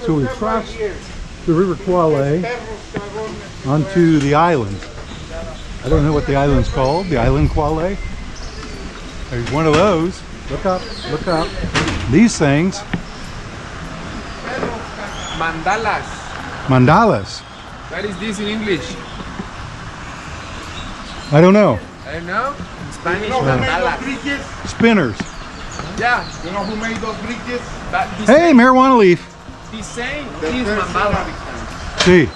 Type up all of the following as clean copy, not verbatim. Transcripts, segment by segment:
So we crossed the River Cuale onto the island. I don't know what the island's called. The island Cuale. There's one of those. Look up, look up. These things. Mandalas. Mandalas. What is this in English? I don't know. I don't know. In Spanish, You know who made those mandalas. bridges? Spinners. Yeah. You know who made those bridges? But the Hey, marijuana leaf. same The is first mandala. See.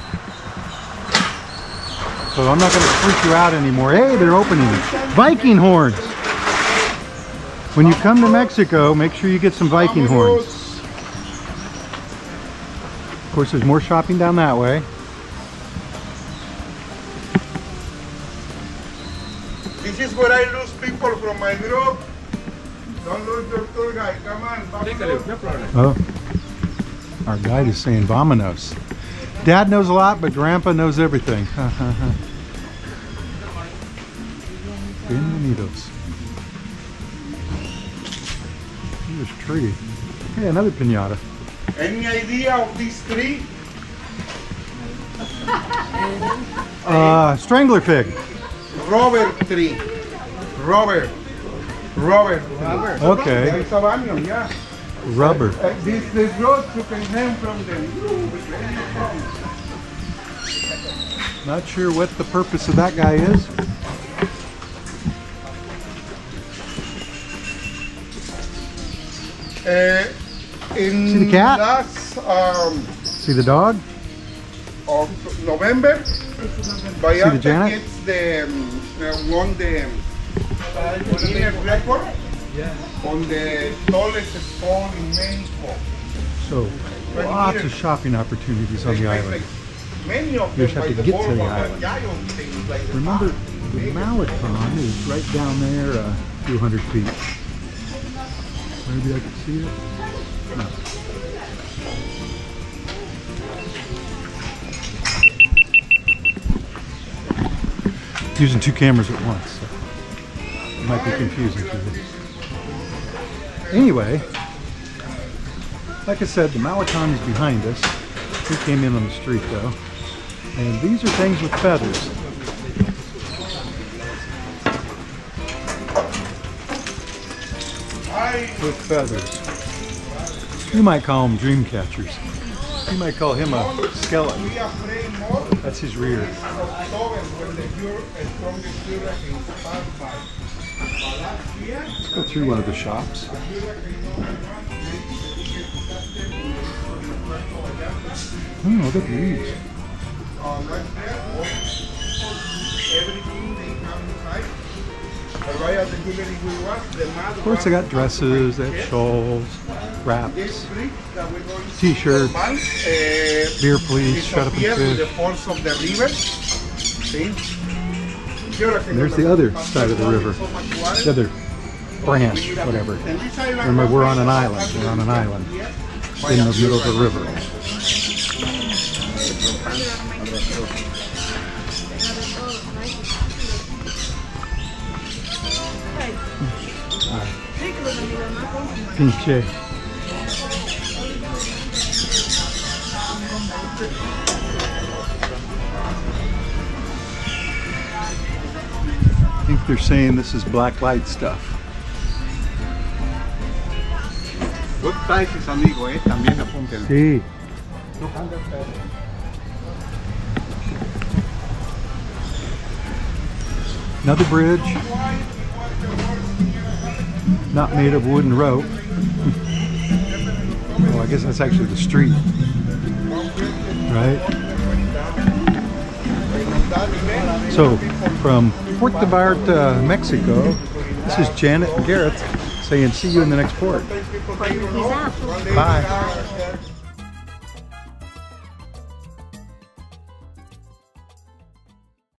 So I'm not going to freak you out anymore. Hey, they're opening Viking horns. When you come to Mexico, make sure you get some Viking horns. Of course, there's more shopping down that way. This is where I lose people from my group. Don't lose your tour guide. Come on. Take a look, no problem. Oh, our guide is saying vamonos. Dad knows a lot, but Grandpa knows everything. Bienvenidos. Here's a tree. Hey, another piñata. Any idea of this tree? Strangler fig. Rubber tree. Rubber. Okay. There is a banyan, yeah. Rubber. This road you can hang from them. Not sure what the purpose of that guy is. In See the cat? last See the dog? of November, Vallarta Janet? gets the won the Guinness record on the tallest stone in Mexico. So, lots of shopping opportunities on the island. Many of You them just have by to the get to Puerto the Vallarta island. giant things like the Remember, Papa. the Malecon is right down there a few hundred feet. Maybe I could see it? No. Using two cameras at once, so it might be confusing for you. Anyway, like I said, the Malecon is behind us. We came in on the street though. And these are things with feathers. With feathers. You might call them dream catchers. You might call him a skeleton. That's his rear. Let's go through one of the shops. Look at these. Of course, they got dresses, they have shawls, wraps, t-shirts, beer please, shut up and fish. And there's the other side of the river, the other branch, whatever. Remember, we're on an island. We're on an island in the middle of the river. Pinche. I think they're saying this is black light stuff. Good prices, amigo, también apúntenlo. Sí. Another bridge. Not made of wood and rope. Well, I guess that's actually the street. Right? So, from Puerto Vallarta, Mexico, this is Janet and Gareth saying see you in the next port. Bye.